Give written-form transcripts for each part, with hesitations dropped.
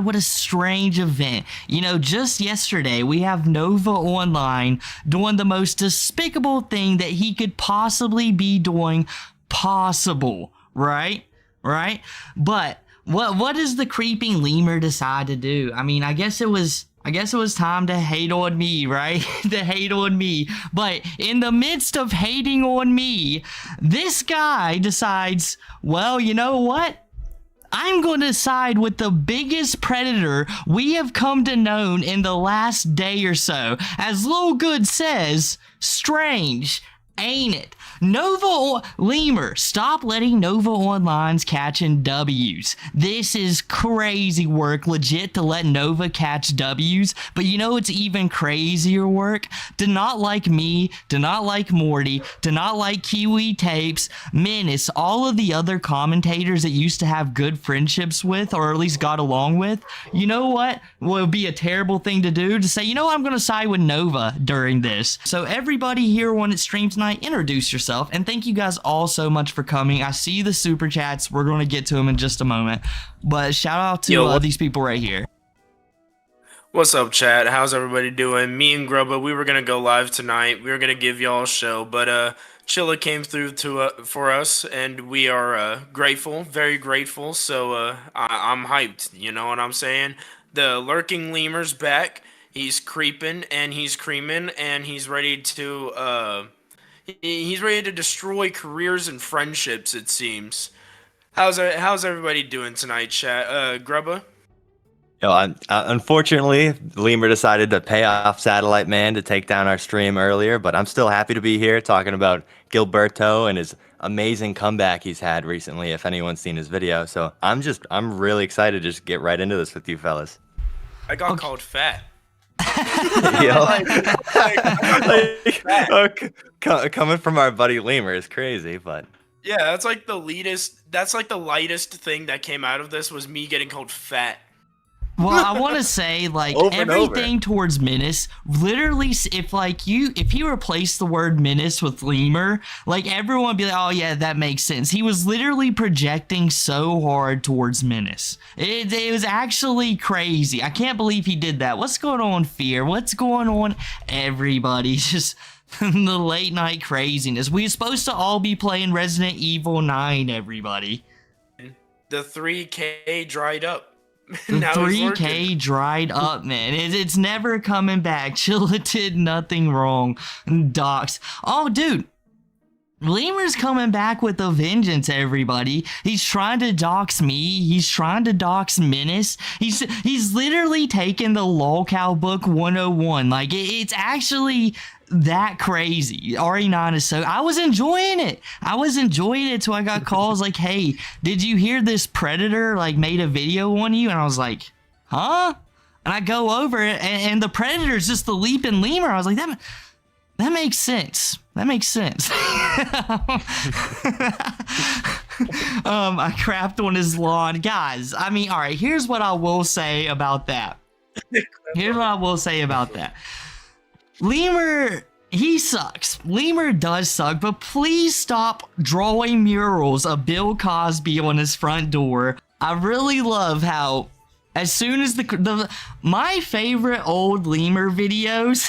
What a strange event. You know, just yesterday, we have Nova Online doing the most despicable thing that he could possibly be doing possible, right? Right? But what does the creeping lemur decide to do? I mean, I guess it was time to hate on me, right? To hate on me. But in the midst of hating on me, this guy decides, well, you know what? I'm going to side with the biggest predator we have come to know in the last day or so. As Lil Good says, strange, ain't it? Lemur, stop letting Nova Online's catching W's. This is crazy work, legit, to let Nova catch W's. But you know it's even crazier work? To not like me, to not like Morty, to not like Kiwi Tapes, Menace, all of the other commentators that used to have good friendships with, or at least got along with. You know what would be a terrible thing to do? To say, you know what, I'm going to side with Nova during this. So everybody here on its stream tonight, introduce yourself. And thank you guys all so much for coming. I see the super chats. We're going to get to them in just a moment. But shout out to these people right here. What's up, chat? How's everybody doing? Me and Grubba, we were going to go live tonight. We were going to give y'all a show. But Chilla came through for us. And we are grateful. Very grateful. So I'm hyped. You know what I'm saying? The lurking lemur's back. He's creeping and he's creaming. And he's ready to... He's ready to destroy careers and friendships, it seems. How's everybody doing tonight, chat? Grubba? Yo, unfortunately, Lemur decided to pay off Satellite Man to take down our stream earlier, but I'm still happy to be here talking about Gilberto and his amazing comeback he's had recently, if anyone's seen his video. So I'm really excited to just get right into this with you fellas. I got called fat. Coming from our buddy Lemur is crazy, but yeah, that's like the lightest thing that came out of this was me getting called fat. Well, I want to say, like, everything towards Menace, literally, if he replaced the word Menace with Lemur, like, everyone would be like, oh, yeah, that makes sense. He was literally projecting so hard towards Menace. It was actually crazy. I can't believe he did that. What's going on, Fear? What's going on, everybody? Just the late night craziness. We're supposed to all be playing Resident Evil 9, everybody. The 3K dried up. The 3K dried up, man. It's never coming back. Chilla did nothing wrong. Docs. Oh, dude. Lemur's coming back with a vengeance, everybody. He's trying to dox me. He's trying to dox Menace. He's literally taken the lolcow book 101. Like, it's actually that crazy. RE9 is so... I was enjoying it. Till I got calls like, hey, did you hear this predator, like, made a video on you? And I was like, huh? And I go over it, and the predator's just the leaping lemur. I was like, that makes sense. That makes sense. I crapped on his lawn. Guys, I mean, all right, here's what I will say about that. Lemur, he sucks. Lemur does suck, but please stop drawing murals of Bill Cosby on his front door. I really love how as soon as my favorite old lemur videos,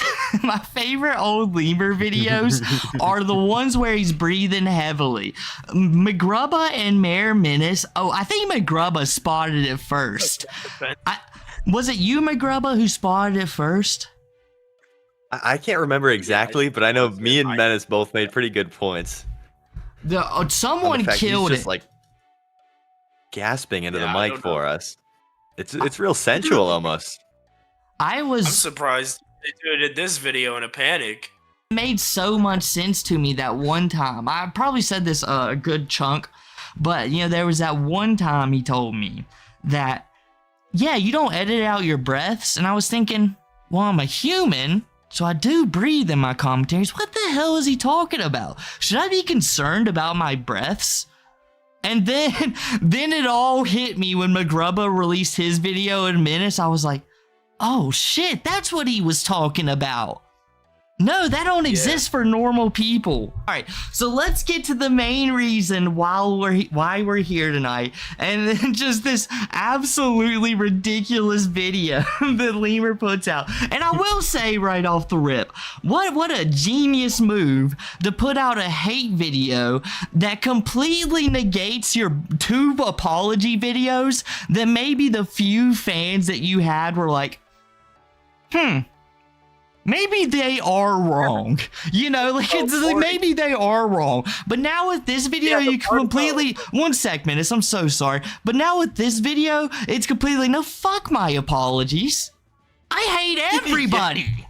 are the ones where he's breathing heavily. McGrubba and Mayor Menace. Oh, I think McGrubba spotted it first. Was it you, McGrubba, who spotted it first? I can't remember exactly, but I know me and Menace both made pretty good points. Someone killed he's just, it. Like gasping into the mic for us. It's real sensual almost. I'm surprised they did this video in a panic. It made so much sense to me that one time. I probably said this a good chunk, but you know, there was that one time he told me that, yeah, you don't edit out your breaths. And I was thinking, well, I'm a human, so I do breathe in my commentaries. What the hell is he talking about? Should I be concerned about my breaths? And then it all hit me when McGrubba released his video in Menace. I was like, oh shit, that's what he was talking about. No, that don't exist for normal people. All right, so let's get to the main reason why we're here tonight, and then just this absolutely ridiculous video that Lemur puts out. And I will say right off the rip, what a genius move to put out a hate video that completely negates your 2 apology videos that maybe the few fans that you had were like, maybe they are wrong. You know, like, it's like maybe they are wrong. But now with this video, you completely... One sec, Menace, I'm so sorry. But now with this video, it's completely... No, fuck my apologies. I hate everybody.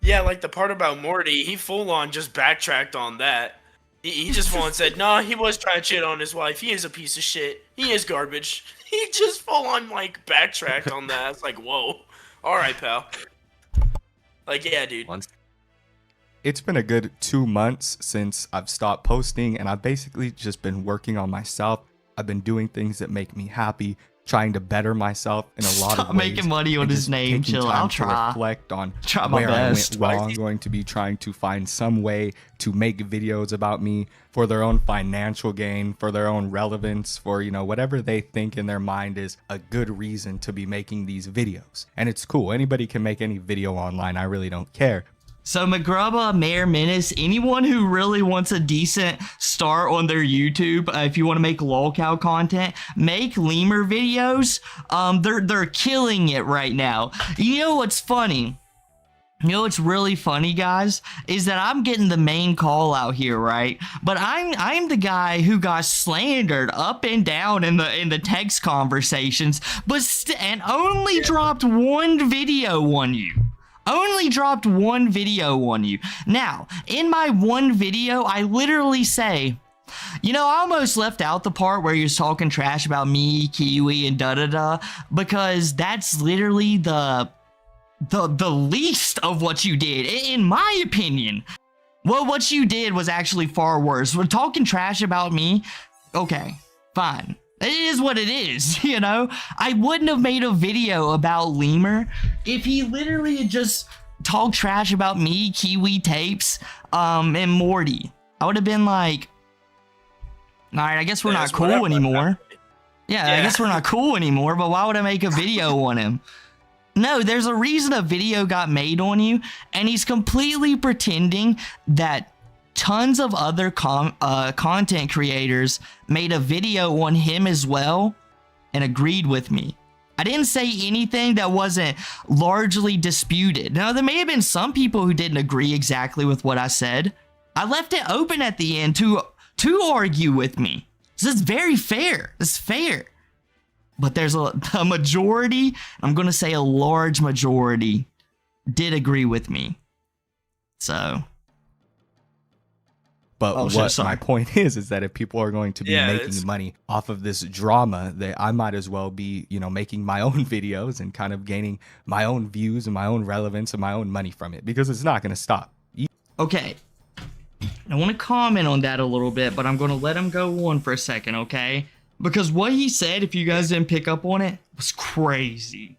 Yeah, like the part about Morty, he full on just backtracked on that. He just full on said, nah, he was trying to shit on his wife. He is a piece of shit. He is garbage. He just full on, like, backtracked on that. It's like, whoa. All right, pal. Like, yeah, dude. It's been a good 2 months since I've stopped posting, and I've basically just been working on myself. I've been doing things that make me happy, trying to better myself in a lot of ways. Stop making money on his name, Chilla. I'll try. Reflect on my where I best. went wrong. I'm going to be trying to find some way to make videos about me for their own financial gain, for their own relevance, for, you know, whatever they think in their mind is a good reason to be making these videos. And it's cool. Anybody can make any video online. I really don't care. So McGrubba, Mayor Menace, anyone who really wants a decent start on their YouTube, if you want to make lolcow content, make Lemur videos. They're killing it right now. You know what's funny? You know what's really funny, guys, is that I'm getting the main call out here, right? But I'm the guy who got slandered up and down in the text conversations, and only dropped one video on you. Only dropped one video on you. Now, in my one video, I literally say, you know, I almost left out the part where you're talking trash about me, Kiwi, and da-da-da, because that's literally the least of what you did, in my opinion. Well, what you did was actually far worse. We're talking trash about me. Okay, fine. It is what it is, you know? I wouldn't have made a video about Lemur if he literally had just talked trash about me, Kiwi Tapes, and Morty. I would have been like, alright, I guess we're not cool anymore. Yeah, I guess we're not cool anymore, but why would I make a video on him? No, there's a reason a video got made on you, and he's completely pretending that tons of other content creators made a video on him as well and agreed with me. I didn't say anything that wasn't largely disputed. Now, there may have been some people who didn't agree exactly with what I said. I left it open at the end to argue with me. So it's very fair. It's fair. But there's a majority, I'm going to say a large majority, did agree with me. So... But what my point is that if people are going to be making money off of this drama, that I might as well be, you know, making my own videos and kind of gaining my own views and my own relevance and my own money from it, because it's not going to stop. Okay. I want to comment on that a little bit, but I'm going to let him go on for a second, okay? Because what he said, if you guys didn't pick up on it, was crazy.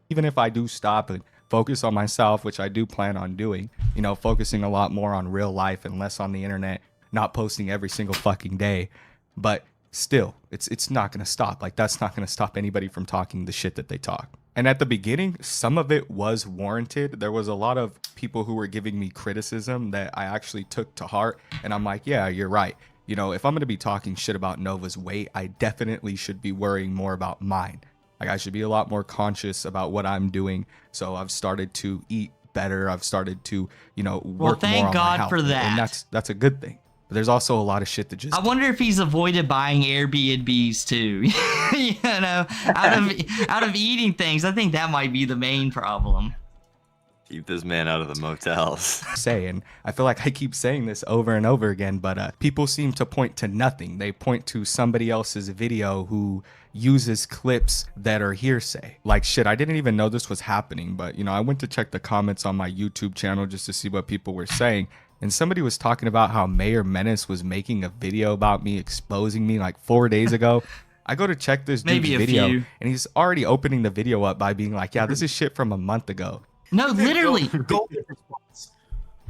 Even if I do stop and focus on myself, which I do plan on doing, you know, focusing a lot more on real life and less on the internet, not posting every single fucking day. But still, it's not going to stop. Like, that's not going to stop anybody from talking the shit that they talk. And at the beginning, some of it was warranted. There was a lot of people who were giving me criticism that I actually took to heart. And I'm like, yeah, you're right. You know, if I'm going to be talking shit about Nova's weight, I definitely should be worrying more about mine. Like, I should be a lot more conscious about what I'm doing. So I've started to eat better. I've started to, you know, work more on my God health. for that. And that's a good thing. But there's also a lot of shit that just... I wonder if he's avoided buying Airbnbs too. You know, out of eating things. I think that might be the main problem. Keep this man out of the motels. And I feel like I keep saying this over and over again, but people seem to point to nothing. They point to somebody else's video who uses clips that are hearsay. Like, shit, I didn't even know this was happening, but, you know, I went to check the comments on my YouTube channel just to see what people were saying. And somebody was talking about how Mayor Menace was making a video about me, exposing me like 4 days ago. I go to check this dude's video, and he's already opening the video up by being like, yeah, this is shit from a month ago. No, literally. Golden response.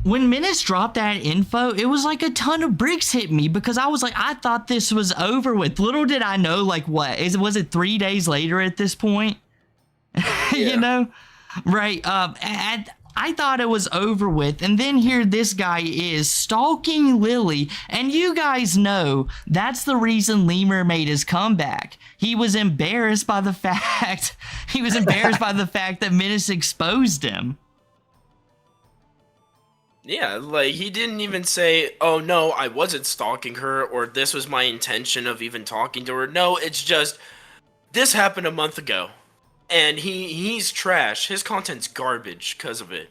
When Menace dropped that info, it was like a ton of bricks hit me because I was like, I thought this was over with. Little did I know, like, was it 3 days later at this point? You know? Right. I thought it was over with. And then here this guy is stalking Lily. And you guys know that's the reason Lemur made his comeback. He was embarrassed by the fact that Menace exposed him. Yeah, like, he didn't even say, oh, no, I wasn't stalking her, or this was my intention of even talking to her. No, it's just, this happened a month ago, and he's trash. His content's garbage because of it.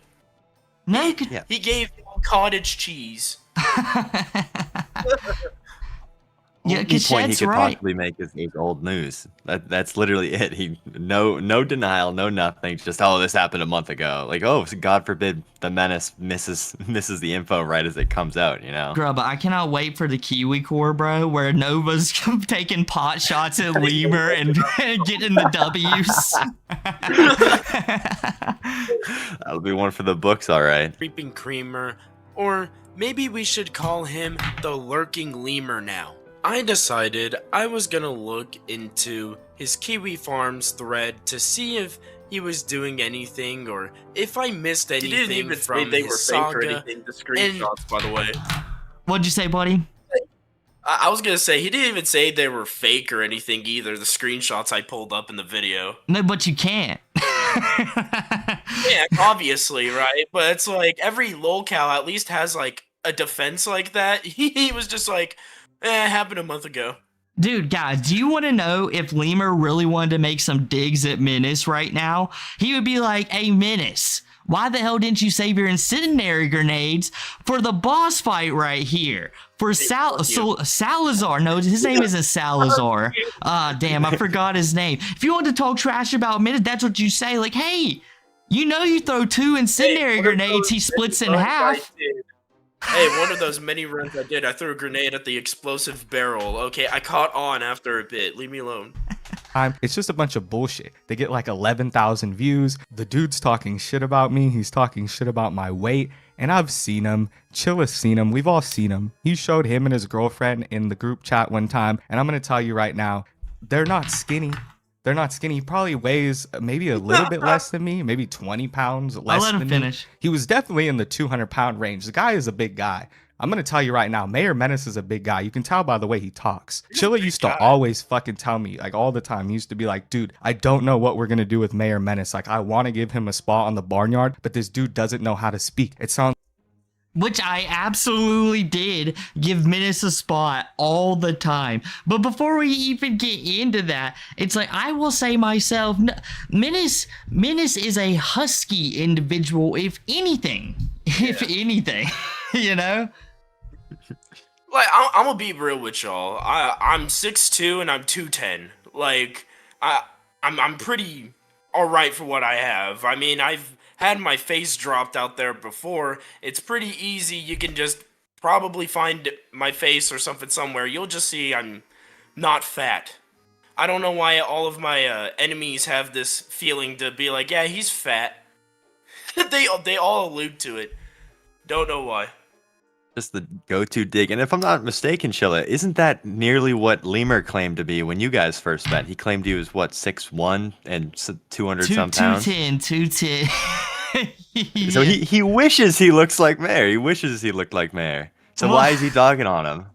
No, He gave him cottage cheese. yeah, Only point he Cachet's could right. possibly make is old news. That's literally it. He no denial, no nothing. Just this happened a month ago. Like, God forbid the menace misses the info right as it comes out. You know. Grubba, I cannot wait for the Kiwi Core, bro, where Nova's taking pot shots at Lemur and getting the W's. That'll be one for the books, all right. Creeping Creamer, or maybe we should call him the Lurking Lemur now. I decided I was gonna look into his Kiwi Farms thread to see if he was doing anything or if I missed anything. He didn't even from they his were saga. Fake or anything. The screenshots, by the way. What'd you say, buddy? I was gonna say he didn't even say they were fake or anything either. The screenshots I pulled up in the video. No, but you can't. Yeah, obviously, right? But it's like every lolcow at least has like a defense like that. He was just like, it happened a month ago. Dude, guys, do you want to know if Lemur really wanted to make some digs at Menace right now? He would be like, hey, Menace, why the hell didn't you save your incendiary grenades for the boss fight right here? For Salazar. No, his name isn't Salazar. Damn, I forgot his name. If you want to talk trash about Menace, that's what you say. Like, hey, you throw 2 incendiary grenades, he splits in half. Hey, one of those many runs I did, I threw a grenade at the explosive barrel. Okay, I caught on after a bit. Leave me alone. It's just a bunch of bullshit. They get like 11,000 views. The dude's talking shit about me. He's talking shit about my weight. And I've seen him. Chilla's seen him. We've all seen him. He showed him and his girlfriend in the group chat one time. And I'm going to tell you right now, they're not skinny. They're not skinny. He probably weighs maybe a little bit less than me, maybe 20 pounds less I'll let him than finish. me. He was definitely in the 200-pound range. The guy is a big guy. I'm going to tell you right now, Mayor Menace is a big guy. You can tell by the way he talks. Chilla used to always fucking tell me, like all the time, he used to be like, dude, I don't know what we're going to do with Mayor Menace. Like, I want to give him a spot on the barnyard, but this dude doesn't know how to speak. It sounds Which I absolutely did give Menace a spot all the time. But before we even get into that, it's like, I will say myself, Menace is a husky individual, if anything. If anything, you know? Like, I'm gonna be real with y'all. I'm 6'2" and I'm 210. Like, I'm pretty alright for what I have. I mean, I've had my face dropped out there before. It's pretty easy. You can just probably find my face or something somewhere. You'll just see I'm not fat. I don't know why all of my enemies have this feeling to be like, yeah, he's fat. They all allude to it. Don't know why. Just the go-to dig. And if I'm not mistaken, Chilla, isn't that nearly what Lemur claimed to be when you guys first met? He claimed he was, what, 6'1" and 200-some pounds? 210. So he wishes he looks like Mayor. He wishes he looked like Mayor. So why is he dogging on him?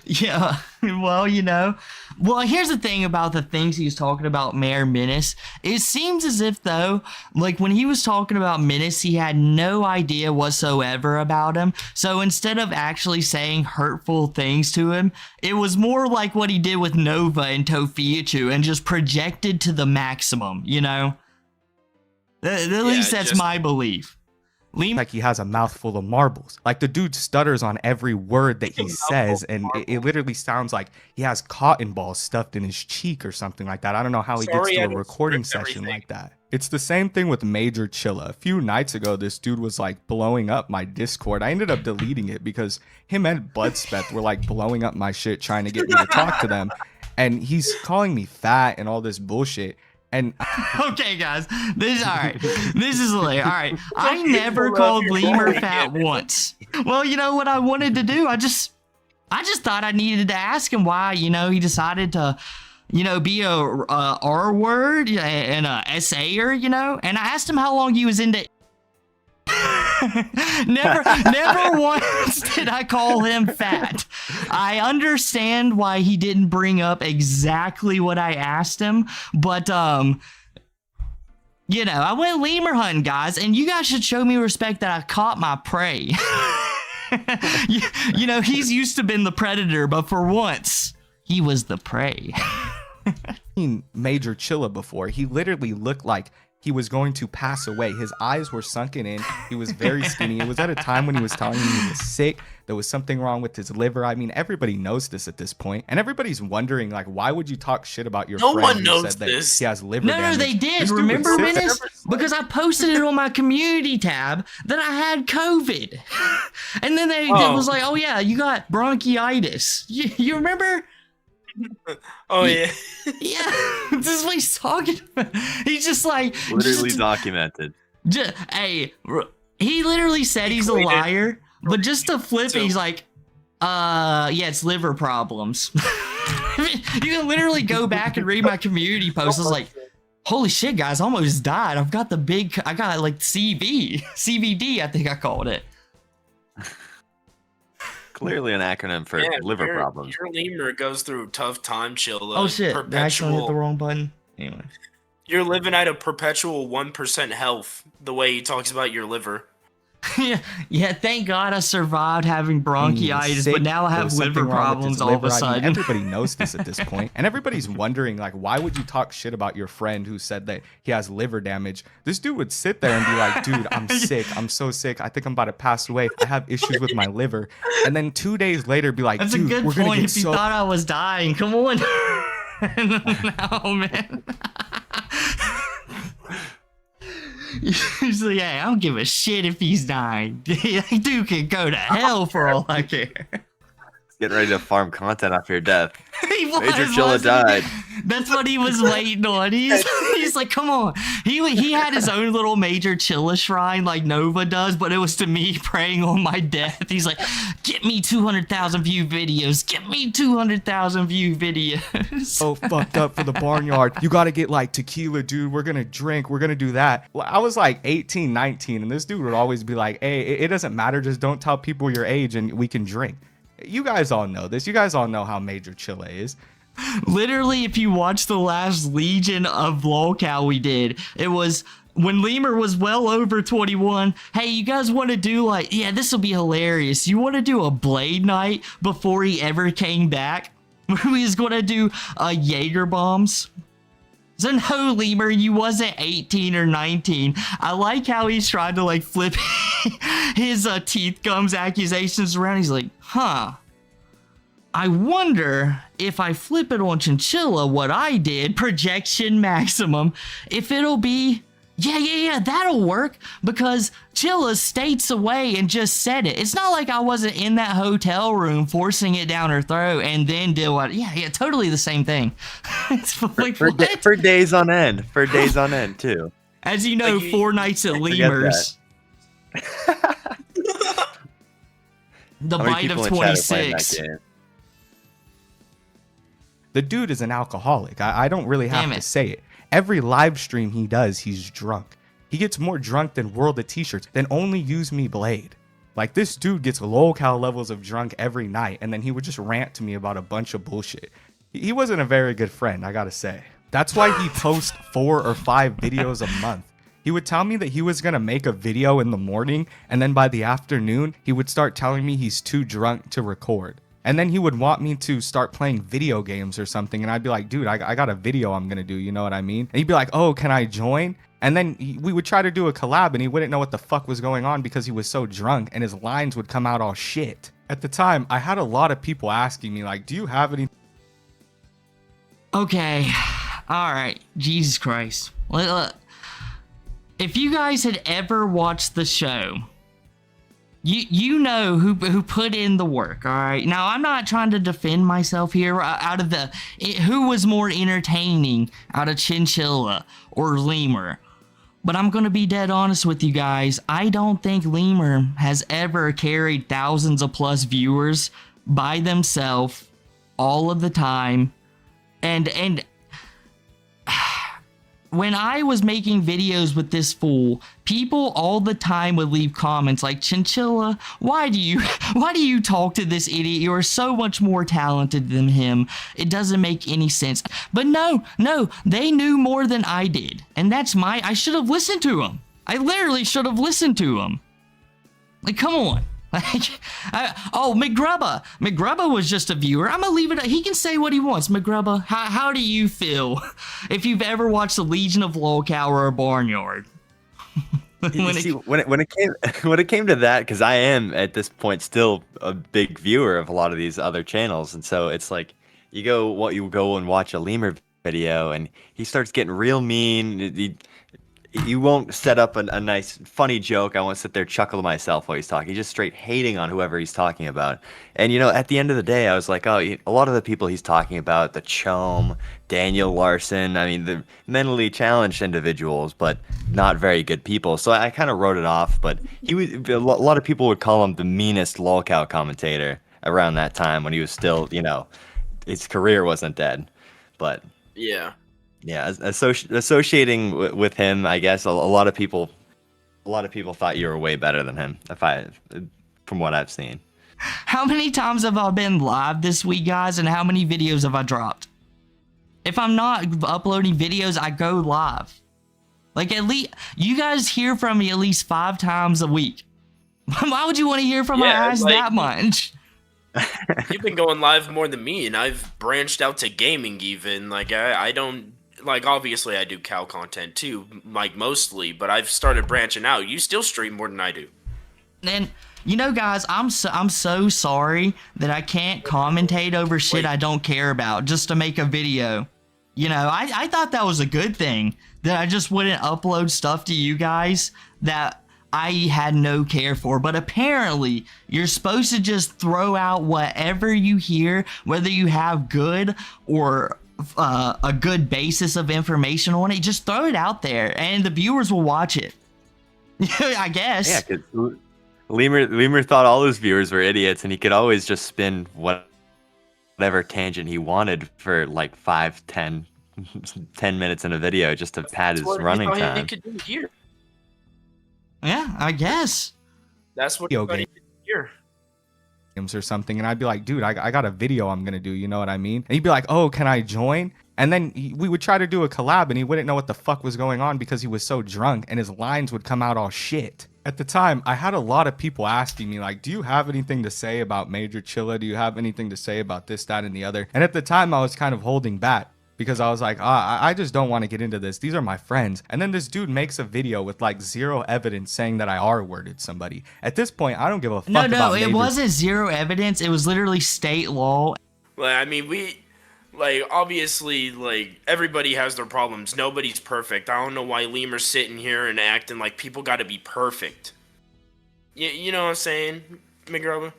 Yeah, well, you know. Well, here's the thing about the things he was talking about Mayor Menace. It seems as if, though, like when he was talking about Menace, he had no idea whatsoever about him. So instead of actually saying hurtful things to him, it was more like what he did with Nova and Tofiichu and just projected to the maximum, you know? At least that's my belief. Like he has a mouthful of marbles. Like the dude stutters on every word that he says, and it literally sounds like he has cotton balls stuffed in his cheek or something like that. I don't know how he gets to a recording session like that. It's the same thing with Major Chilla. A few nights ago, this dude was like blowing up my Discord. I ended up deleting it because him and Bloodspeth were like blowing up my shit, trying to get me to talk to them. And he's calling me fat and all this bullshit. And Okay, guys. This all right. This is hilarious. All right. I never called Lemur fat once. Well, you know what I wanted to do? I just thought I needed to ask him why, he decided to, be a R word and a SAer, And I asked him how long he was into. Never once did I call him fat. I understand why he didn't bring up exactly what I asked him, but I went lemur hunting, guys, and you guys should show me respect that I caught my prey. He's used to being the predator, but for once, he was the prey. seen Major Chilla before. He literally looked like he was going to pass away. His eyes were sunken in. He was very skinny. It was at a time when he was telling me he was sick. There was something wrong with his liver. I mean, everybody knows this at this point. And everybody's wondering, like, why would you talk shit about your friend one who knows said that this. he has liver No, damage? they did. This dude Remember, would sit there- Menace? Because I posted it on my community tab that I had COVID. And then they was like, oh, yeah, you got bronchitis. You remember? Oh, yeah. Yeah, this is what he's talking about. He's just like... Literally documented. Hey, he literally said he's a liar, but just to flip it, he's like, yeah, it's liver problems. You can literally go back and read my community post. I was like, holy shit, guys, I almost died. I got like CVD, I think I called it. Clearly an acronym for liver problems. Your lemur goes through a tough time, Chilla. Oh shit, I actually hit the wrong button. Anyway. You're living at a perpetual 1% health, the way he talks about your liver. Yeah, thank God I survived having bronchitis, but now I have liver problems all of a sudden. I mean, everybody knows this at this point, and everybody's wondering, like, why would you talk shit about your friend who said that he has liver damage? This dude would sit there and be like, dude, I'm sick. I'm so sick. I think I'm about to pass away. I have issues with my liver. And then 2 days later, be like, that's dude, a good we're gonna point. get If you thought I was dying, come on. No, man. He's like, yeah, I don't give a shit if he's dying. Dude can go to hell for all I care. Getting ready to farm content off your death. Major Chilla wasn't he? died. That's what he was waiting on. He's like, come on. He had his own little Major Chilla shrine like Nova does, but it was to me praying on my death. He's like, get me 200,000 view videos. Get me 200,000 view videos. So fucked up for the barnyard. You got to get like tequila, dude. We're going to drink. We're going to do that. Well, I was like 18, 19, and this dude would always be like, hey, it doesn't matter. Just don't tell people your age and we can drink. You guys all know this. You guys all know how Major Chilla is. Literally, if you watch the last Legion of lolcow we did, it was when Lemur was well over 21. Hey, you guys want to do like, yeah, this will be hilarious. You want to do a Blade night before he ever came back? He's going to do Jaeger bombs. So no, Lemur, you wasn't 18 or 19. I like how he's trying to like flip his teeth gums accusations around. He's like, huh. I wonder if I flip it on Chinchilla what I did, projection maximum, if it'll be, yeah, that'll work, because Chilla's states away and just said it. It's not like I wasn't in that hotel room forcing it down her throat and then did what, yeah, totally the same thing. It's like, for days on end. For days on end, too. As you know, like 4 nights at Lemur's. The bite of 26. The dude is an alcoholic. I don't really have to say it. Every live stream he does, he's drunk. He gets more drunk than World of T-shirts, than Only Use Me Blade. Like, this dude gets lolcow levels of drunk every night, and then he would just rant to me about a bunch of bullshit. He wasn't a very good friend, I gotta say. That's why he posts 4 or 5 videos a month. He would tell me that he was gonna make a video in the morning, and then by the afternoon, he would start telling me he's too drunk to record. And then he would want me to start playing video games or something. And I'd be like, dude, I got a video I'm going to do. You know what I mean? And he'd be like, oh, can I join? And then we would try to do a collab and he wouldn't know what the fuck was going on because he was so drunk and his lines would come out all shit. At the time, I had a lot of people asking me, like, do you have any? Okay. All right. Jesus Christ. If you guys had ever watched the show, You know who put in the work, all right? Now, I'm not trying to defend myself here. Out of who was more entertaining out of Chinchilla or Lemur? But I'm going to be dead honest with you guys. I don't think Lemur has ever carried thousands of plus viewers by themselves all of the time. And when I was making videos with this fool, people all the time would leave comments like, Chinchilla, why do you talk to this idiot? You are so much more talented than him. It doesn't make any sense. But no, they knew more than I did. And I should have listened to them. I literally should have listened to them. Like, come on. McGrubba was just a viewer. I'm gonna leave it. He can say what he wants. McGrubba, how do you feel if you've ever watched the Legion of Lolcow or a Barnyard? when it came to that, because I am at this point still a big viewer of a lot of these other channels, and so it's like you go and watch a Lemur video, and he starts getting real mean. You won't set up a nice, funny joke. I won't sit there chuckle to myself while he's talking. He's just straight hating on whoever he's talking about. And, at the end of the day, I was like, oh, a lot of the people he's talking about, the Chom, Daniel Larson, I mean, the mentally challenged individuals, but not very good people. So I kind of wrote it off, but a lot of people would call him the meanest lolcow commentator around that time when he was still, his career wasn't dead. But Yeah. yeah, associating with him, I guess a lot of people thought you were way better than him. From what I've seen. How many times have I been live this week, guys, and how many videos have I dropped? If I'm not uploading videos, I go live. Like, at least you guys hear from me at least 5 times a week. Why would you want to hear from my ass that much? You've been going live more than me, and I've branched out to gaming even. Like, I don't... Like, obviously, I do cow content too, like, mostly, but I've started branching out. You still stream more than I do. And, guys, I'm so sorry that I can't commentate over shit I don't care about just to make a video. I thought that was a good thing, that I just wouldn't upload stuff to you guys that I had no care for. But apparently, you're supposed to just throw out whatever you hear, whether you have good or a good basis of information on it. Just throw it out there and the viewers will watch it. I guess. Yeah, because Lemur thought all his viewers were idiots, and he could always just spin whatever tangent he wanted for like 5, 10 minutes in a video just to pad his running time. He could do here. Yeah, I guess. That's what he could do here. Or something, and I'd be like, dude, I got a video I'm gonna do, you know what I mean? And he'd be like, oh, can I join? And then we would try to do a collab, and he wouldn't know what the fuck was going on because he was so drunk, and his lines would come out all shit. At the time, I had a lot of people asking me, like, do you have anything to say about Major Chilla? Do you have anything to say about this, that, and the other? And at the time, I was kind of holding back, because I was like, I just don't want to get into this. These are my friends. And then this dude makes a video with like 0 evidence saying that I R-worded somebody. At this point, I don't give a fuck about No, it wasn't 0 evidence. It was literally state law. Like, I mean, obviously, like, everybody has their problems. Nobody's perfect. I don't know why Lemur's sitting here and acting like people got to be perfect. You know what I'm saying, McGrubba?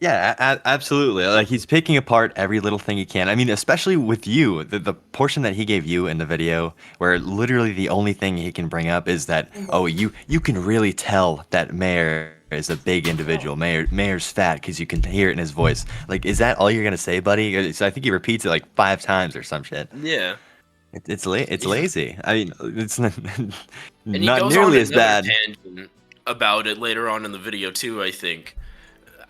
Yeah, absolutely. Like, he's picking apart every little thing he can. I mean, especially with you, the portion that he gave you in the video, where literally the only thing he can bring up is that, oh, you can really tell that Mayor is a big individual. Mayor's fat because you can hear it in his voice. Like, is that all you're gonna say, buddy? So I think he repeats it like 5 times or some shit. Yeah. It's lazy. I mean, it's not goes nearly on as bad. Tangent about it later on in the video too, I think.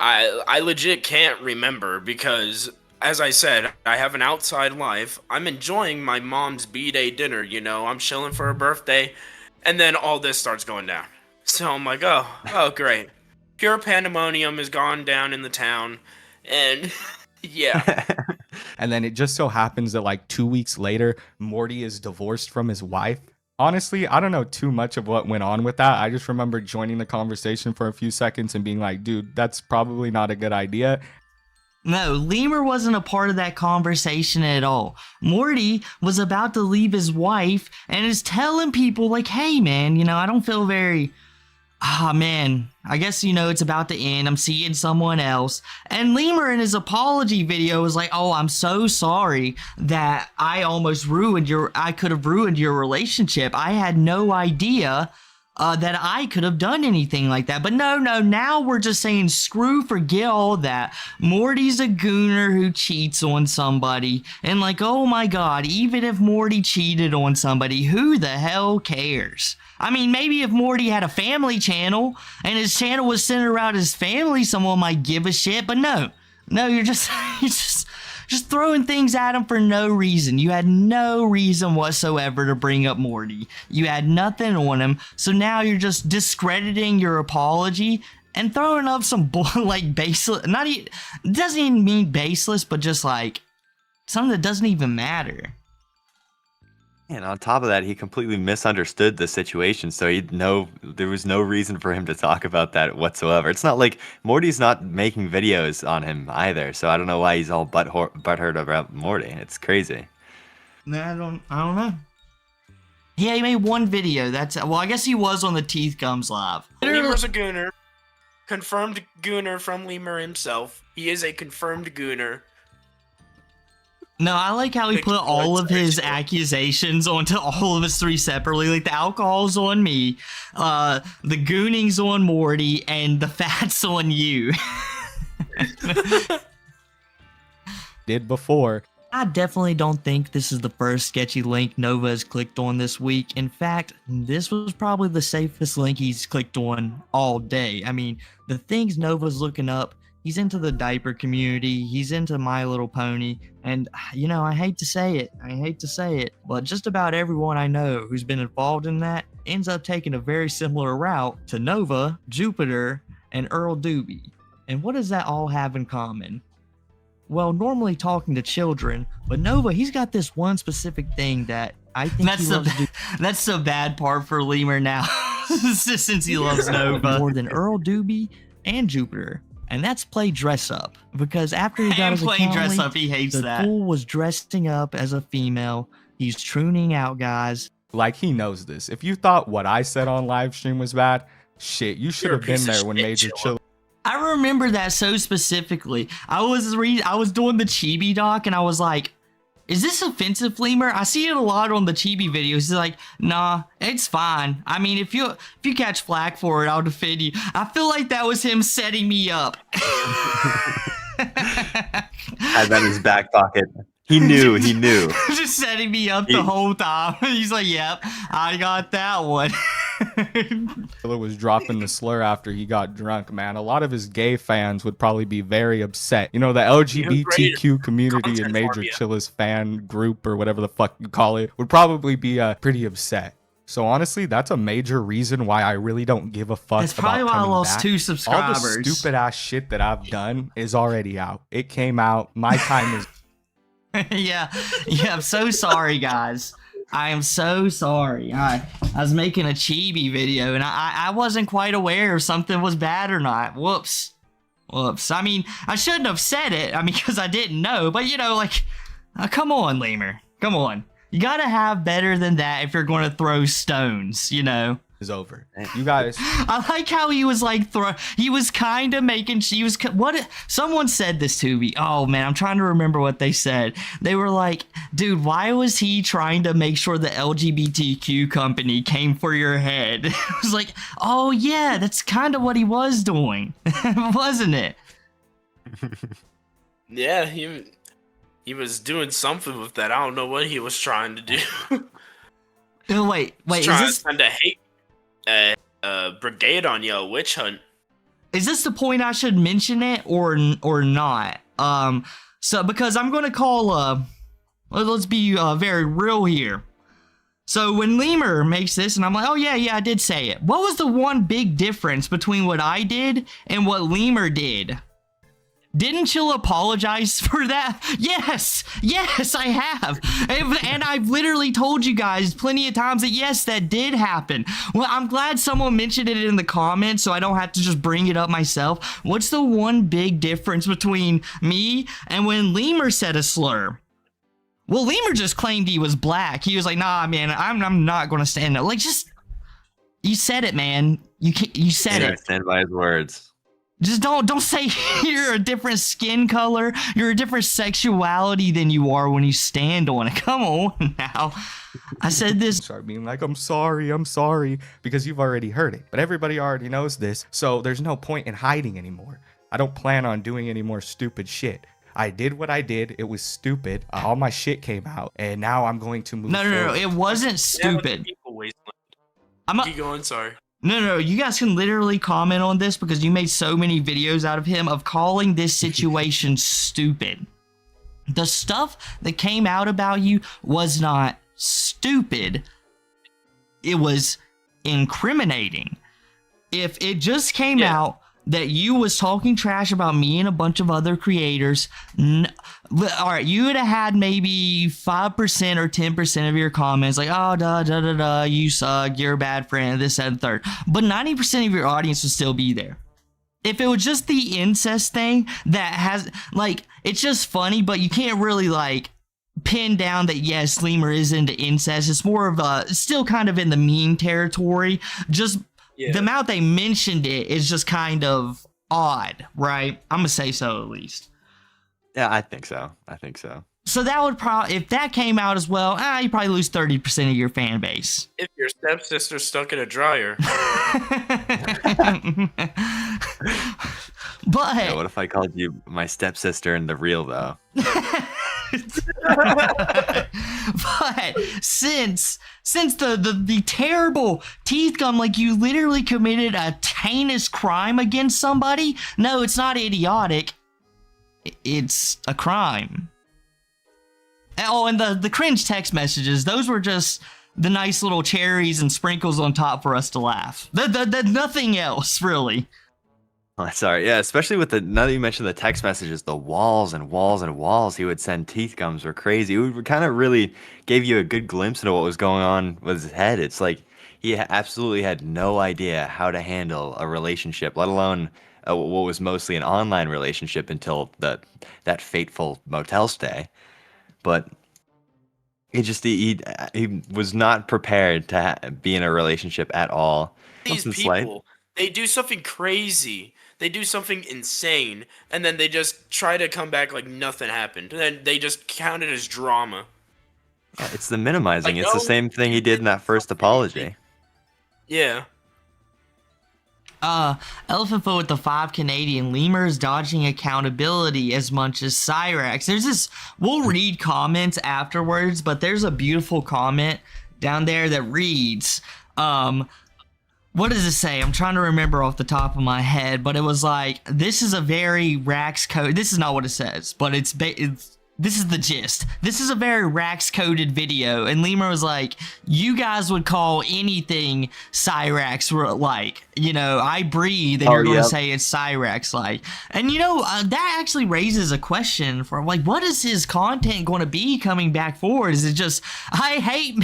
I legit can't remember because, as I said, I have an outside life. I'm enjoying my mom's B-Day dinner, I'm chilling for her birthday, and then all this starts going down. So I'm like, oh, great. Pure pandemonium has gone down in the town, and yeah. And then it just so happens that like 2 weeks later, Morty is divorced from his wife. Honestly, I don't know too much of what went on with that. I just remember joining the conversation for a few seconds and being like, dude, that's probably not a good idea. No, Lemur wasn't a part of that conversation at all. Morty was about to leave his wife and is telling people like, hey man, I don't feel very Ah, man, I guess, it's about to end. I'm seeing someone else. And Lemur in his apology video was like, oh, I'm so sorry that I could have ruined your relationship. I had no idea that I could have done anything like that. But no, now we're just saying forget all that. Morty's a gooner who cheats on somebody. And like, oh my god, even if Morty cheated on somebody, who the hell cares? I mean, maybe if Morty had a family channel and his channel was centered around his family, someone might give a shit. But no, you're just throwing things at him for no reason. You had no reason whatsoever to bring up Morty. You had nothing on him. So now you're just discrediting your apology and throwing up some like baseless, it doesn't even mean baseless, but just like something that doesn't even matter. And on top of that, he completely misunderstood the situation, so there was no reason for him to talk about that whatsoever. It's not like Morty's not making videos on him either, so I don't know why he's all butthurt about Morty. It's crazy. I don't know. Yeah, he made one video. I guess he was on the Teeth Gums Live. Lemur's a gooner. Confirmed gooner from Lemur himself. He is a confirmed gooner. No, I like how he put all of his accusations onto all of us three separately. Like, the alcohol's on me, the gooning's on Morty, and the fat's on you. Did before. I definitely don't think this is the first sketchy link Nova has clicked on this week. In fact, this was probably the safest link he's clicked on all day. I mean, the things Nova's looking up, he's into the diaper community, he's into My Little Pony, and, I hate to say it, but just about everyone I know who's been involved in that ends up taking a very similar route to Nova, Jupiter, and Earl Doobie. And what does that all have in common? Well, normally talking to children, but Nova, he's got this one specific thing that I think that's the bad part for Lemur now, since he loves Nova more than Earl Doobie and Jupiter. And that's play dress up, because after he got his account dress leaked, up, he hates the that. fool was dressing up as a female. He's trooning out guys. Like, he knows this. If you thought what I said on live stream was bad, shit, you should have been there when Major Chilla. I remember that so specifically. I was doing the Chibi doc, and I was like, is this offensive, Lemur? I see it a lot on the Chibi videos. He's like, nah, it's fine. I mean, if you catch flack for it, I'll defend you. I feel like that was him setting me up. Had that in his back pocket. He knew. Just setting me up the whole time. He's like, yep, I got that one. Chilla was dropping the slur after he got drunk, man. A lot of his gay fans would probably be very upset. The LGBTQ community in Major Chilla's fan group, or whatever the fuck you call it, would probably be pretty upset. So honestly, that's a major reason why I really don't give a fuck. That's probably why I lost 2 subscribers. All the stupid ass shit that I've done is already out. It came out. My time is... yeah, I'm so sorry, guys. I am so sorry. I was making a chibi video, and I wasn't quite aware if something was bad or not. Whoops. I mean, I shouldn't have said it, because I didn't know, but come on, Lemur. Come on. You gotta have better than that if you're going to throw stones, Is over. You guys. I like how he was like he was kind of making someone said this to me. Oh man, I'm trying to remember what they said. They were like, dude, why was he trying to make sure the LGBTQ company came for your head? I was like, oh yeah, that's kind of what he was doing, wasn't it? Yeah, he was doing something with that. I don't know what he was trying to do. Oh, wait, is this trying to hate brigade on you, witch hunt? Is this the point I should mention it or not? So because I'm gonna call let's be very real here. So when Lemur makes this, and I'm like, oh yeah, I did say it. What was the one big difference between what I did and what Lemur did? Didn't Chilla apologize for that? Yes, I have. And I've literally told you guys plenty of times that yes, that did happen. Well, I'm glad someone mentioned it in the comments so I don't have to just bring it up myself. What's the one big difference between me and when Lemur said a slur? Well, Lemur just claimed he was black. He was like, nah, man, I'm not going to stand up. Like, just, you said it, man. You said I it. stand by his words. Just don't say you're a different skin color, you're a different sexuality than you are when you stand on it. Come on now. I said this. Start being like, I'm sorry, because you've already heard it. But everybody already knows this, so there's no point in hiding anymore. I don't plan on doing any more stupid shit. I did what I did. It was stupid. All my shit came out, and now I'm going to move. No. It wasn't stupid. Keep going, sorry. No, you guys can literally comment on this because you made so many videos out of him of calling this situation stupid. The stuff that came out about you was not stupid. It was incriminating. If it just came out that you was talking trash about me and a bunch of other creators, all right, you would have had maybe 5% or 10% of your comments like, oh, you suck, you're a bad friend, this, that, and third. But 90% of your audience would still be there. If it was just the incest thing that has, like, it's just funny, but you can't really, like, pin down that, yes, Lemur is into incest. It's more of a, still kind of in the meme territory. Just the amount they mentioned it is just kind of odd, right? I'm gonna say so, at least. Yeah, I think so. So that would probably, if that came out as well, you probably lose 30% of your fan base. If your stepsister's stuck in a dryer. But Yeah, what if I called you my stepsister in the real, though? But since the terrible teeth gum, like, you literally committed a heinous crime against somebody. No, it's not idiotic. It's a crime. Oh, and the cringe text messages, those were just the nice little cherries and sprinkles on top for us to laugh. Nothing else, really. Oh, sorry. Yeah, especially with now that you mentioned the text messages, the walls and walls and walls he would send teeth gums were crazy. It kind of really gave you a good glimpse into what was going on with his head. It's like he absolutely had no idea how to handle a relationship, let alone what was mostly an online relationship until that fateful motel stay. But he was not prepared to be in a relationship at all. These people, they do something crazy. They do something insane, and then they just try to come back like nothing happened. And then they just count it as drama. Yeah, it's the minimizing. Like, it's the same thing he did in that first apology. Yeah. Elephant Foot with the 5 Canadian. Lemur's dodging accountability as much as Cyrax. There's this, we'll read comments afterwards, but there's a beautiful comment down there that reads, what does it say? I'm trying to remember off the top of my head, but it was like, this is a very Rax code. This is not what it says, but this is the gist. This is a very Rax coded video. And Lemur was like, you guys would call anything Cyrax like, you know, I breathe and you're going to say it's Cyrax like. And, you know, that actually raises a question for, like, what is his content going to be coming back forward? Is it just, I hate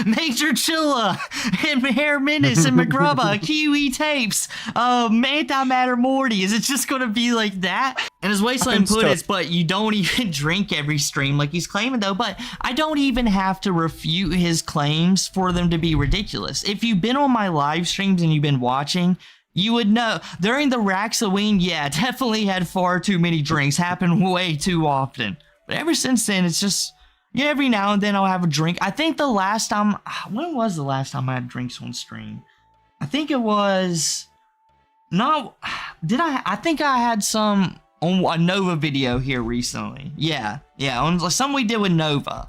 Major Chilla and Hair Menace and McGrubba, Kiwi Tapes, Antimatter Morty? Is it just going to be like that? And as Wasteland put it, but you don't even drink every stream like he's claiming, though. But I don't even have to refute his claims for them to be ridiculous. If you've been on my live streams and you've been watching, you would know during the Raxoween, yeah, definitely had far too many drinks, happened way too often. But ever since then, it's just, yeah, every now and then I'll have a drink. I think the last time, when was the last time I had drinks on stream? I think it was, I think I had some on a Nova video here recently. Yeah, on something we did with Nova.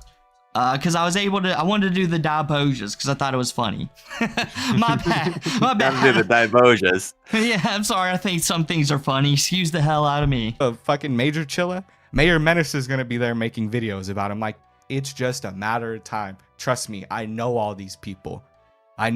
Because I wanted to do the Dibojas because I thought it was funny. My bad. Do the Dibojas. Yeah, I'm sorry. I think some things are funny. Excuse the hell out of me. Fucking Major Chilla. Mayor Menace is going to be there making videos about him. Like, it's just a matter of time. Trust me, I know all these people. I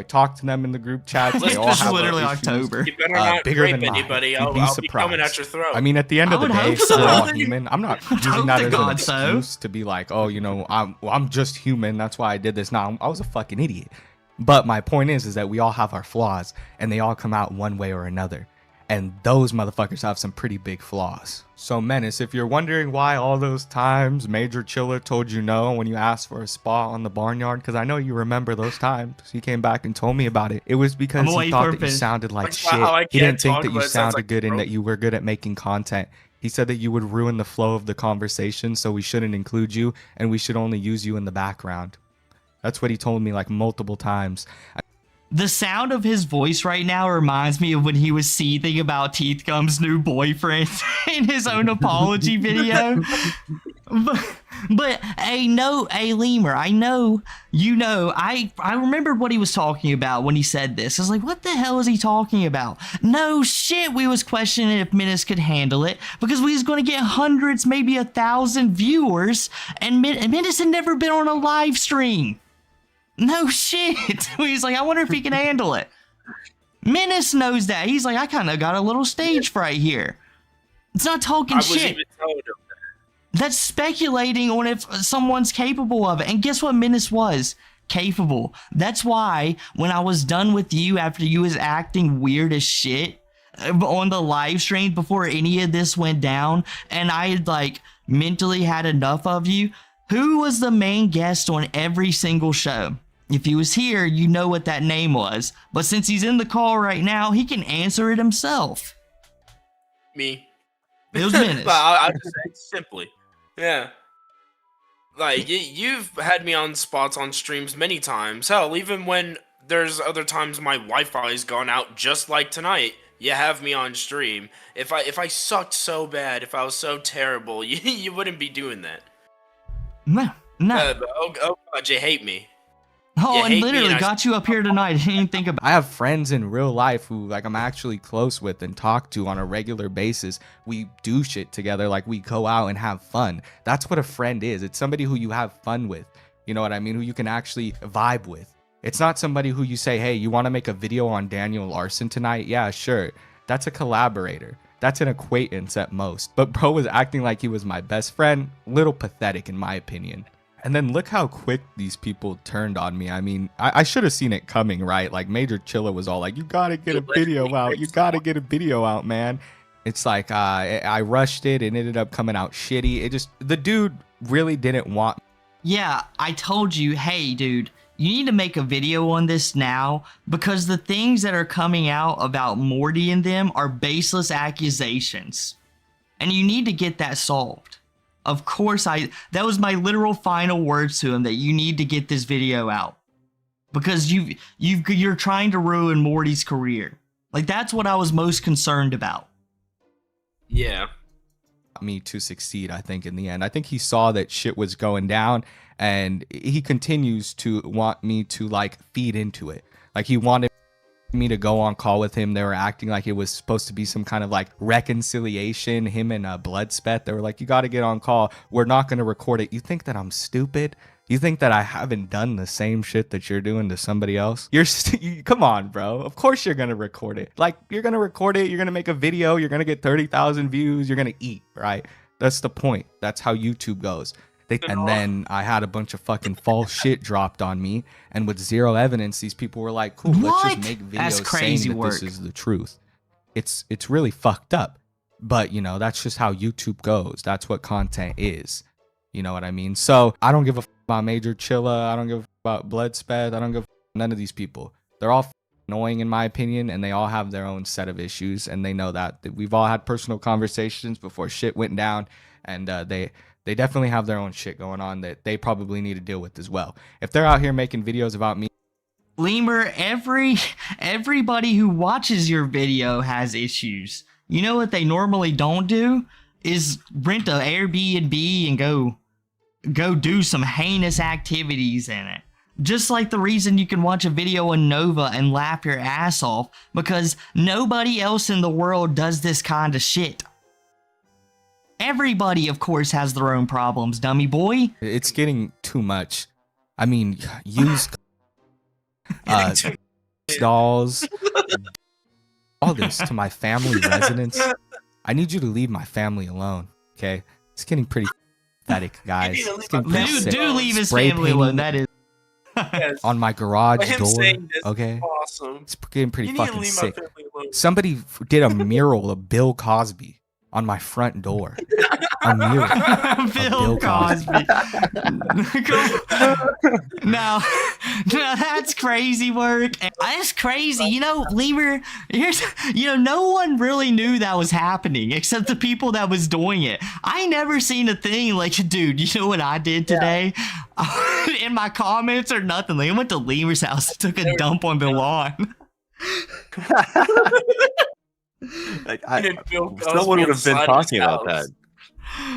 talk to them in the group chats. They all have literally October. You better not bigger rape than mine. anybody. You'd be I'll be surprised. coming at your throat. I mean, at the end of the day, so. we're all human. I'm not using that as an God so. excuse to be like, oh, you know, I'm just human. That's why I did this. No, I was a fucking idiot. But my point is that we all have our flaws, and they all come out one way or another. And those motherfuckers have some pretty big flaws. So Menace, if you're wondering why all those times Major Chilla told you no when you asked for a spot on the barnyard, because I know you remember those times. He came back and told me about it. It was because he thought that you sounded like shit. He didn't think that you sounded good and that you were good at making content. He said that you would ruin the flow of the conversation, so we shouldn't include you and we should only use you in the background. That's what he told me like multiple times. The sound of his voice right now reminds me of when he was seething about Teeth Gum's new boyfriend in his own apology video. But hey, Lemur, I know, I remembered what he was talking about when he said this. I was like, what the hell is he talking about? No shit, we was questioning if Menace could handle it because we was going to get hundreds, maybe 1,000 viewers, and Menace had never been on a live stream. No shit. He's like, I wonder if he can handle it. Menace knows that. He's like, I kind of got a little stage fright here. It's not talking shit. Even telling him that. That's speculating on if someone's capable of it. And guess what Menace was? Capable. That's why when I was done with you after you was acting weird as shit on the live stream before any of this went down, and I had like mentally had enough of you, who was the main guest on every single show? If he was here, you know what that name was. But since he's in the call right now, he can answer it himself. Me. It was Menace. I'll just say simply. Yeah. Like, you've had me on spots on streams many times. Hell, even when there's other times my Wi-Fi's gone out, just like tonight, you have me on stream. If I sucked so bad, if I was so terrible, you wouldn't be doing that. No. Oh God, you hate me. Oh, and literally got you up here tonight. I didn't even think about. I have friends in real life who like I'm actually close with and talk to on a regular basis. We do shit together, like we go out and have fun. That's what a friend is. It's somebody who you have fun with. You know what I mean? Who you can actually vibe with. It's not somebody who you say, hey, you want to make a video on Daniel Larson tonight? Yeah, sure. That's a collaborator. That's an acquaintance at most. But bro was acting like he was my best friend. Little pathetic in my opinion. And then look how quick these people turned on me. I mean, I should have seen it coming, right? Like Major Chilla was all like, you gotta get a video out. You gotta get a video out, man. It's like I rushed it and it ended up coming out shitty. The dude really didn't want. Yeah, I told you, hey, dude, you need to make a video on this now because the things that are coming out about Morty and them are baseless accusations. And you need to get that solved. Of course, that was my literal final words to him, that you need to get this video out because you're trying to ruin Morty's career. Like, that's what I was most concerned about. Yeah. Me to succeed, I think, in the end. I think he saw that shit was going down and he continues to want me to like feed into it. Like he wanted me to go on call with him. They were acting like it was supposed to be some kind of like reconciliation, him and Bloodspet. They were like, you got to get on call. We're not going to record it. You think that I'm stupid? You think that I haven't done the same shit that you're doing to somebody else? Come on, bro. Of course you're going to record it. Like, you're going to record it. You're going to make a video. You're going to get 30,000 views. You're going to eat, right? That's the point. That's how YouTube goes. And then I had a bunch of fucking false shit dropped on me. And with zero evidence, these people were like, cool, let's just make videos saying that this is the truth. It's really fucked up. But, you know, that's just how YouTube goes. That's what content is. You know what I mean? So I don't give a fuck about Major Chilla. I don't give a fuck about Bloodspet. I don't give a fuck none of these people. They're all annoying in my opinion, and they all have their own set of issues, and they know that. We've all had personal conversations before shit went down, and they definitely have their own shit going on that they probably need to deal with as well. If they're out here making videos about me. Lemur, everybody who watches your video has issues. You know what they normally don't do is rent an Airbnb and go do some heinous activities in it. Just like the reason you can watch a video on Nova and laugh your ass off, because nobody else in the world does this kind of shit. Everybody, of course, has their own problems, dummy boy. It's getting too much. I mean, use dolls, all this to my family residence. I need you to leave my family alone, okay? It's getting pretty pathetic, guys. It's getting pretty sick. Do leave his family alone. That is. Yes. on my garage By him door. saying this is Okay, awesome. it's getting pretty You need to fucking leave my sick. family alone. Somebody did a mural of Bill Cosby on my front door. A mural. Bill Bill Cosby. Cosby. No, that's crazy work. That's crazy. You know, Lemur, no one really knew that was happening except the people that was doing it. I never seen a thing like, dude, you know what I did today? In my comments or nothing. Like, I went to Lemur's house and took a dump on the lawn. Like, Bill Cosby someone would on have the been side of his talking about house. that.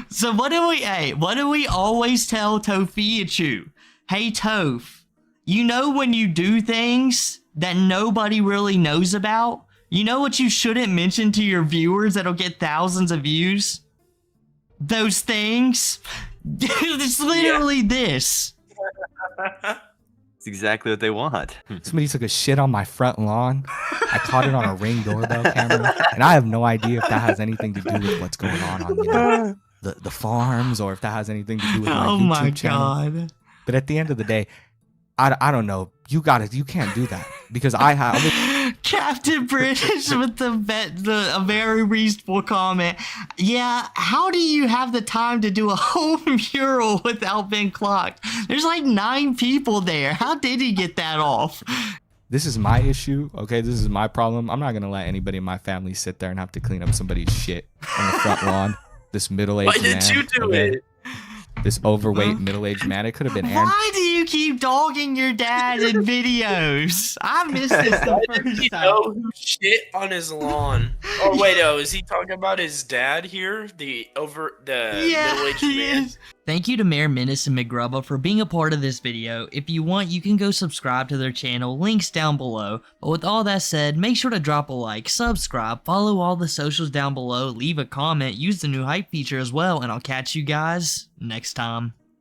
So what do we always tell Tofiachu? Hey Toph, you know when you do things that nobody really knows about? You know what you shouldn't mention to your viewers that'll get thousands of views? Those things? It's literally this. It's exactly what they want. Somebody took a shit on my front lawn. I caught it on a Ring doorbell camera, and I have no idea if that has anything to do with what's going on the farms, or if that has anything to do with my Oh YouTube my channel. god. But at the end of the day, I don't know. You can't do that because I have. Captain British with a very reasonable comment. Yeah, how do you have the time to do a whole mural without being clocked? There's like 9 people there. How did he get that off? This is my issue, okay? This is my problem. I'm not gonna let anybody in my family sit there and have to clean up somebody's shit on the front lawn. This middle-aged man. Why did you do okay? it? This overweight middle-aged man. It could have been Aaron. Why do you keep dogging your dad in videos? I missed this the Why did first he time. know who shit on his lawn? Oh wait, is he talking about his dad here? The middle-aged he man. is. Thank you to Mayor Menace and McGrubba for being a part of this video. If you want, you can go subscribe to their channel, links down below. But with all that said, make sure to drop a like, subscribe, follow all the socials down below, leave a comment, use the new hype feature as well, and I'll catch you guys next time.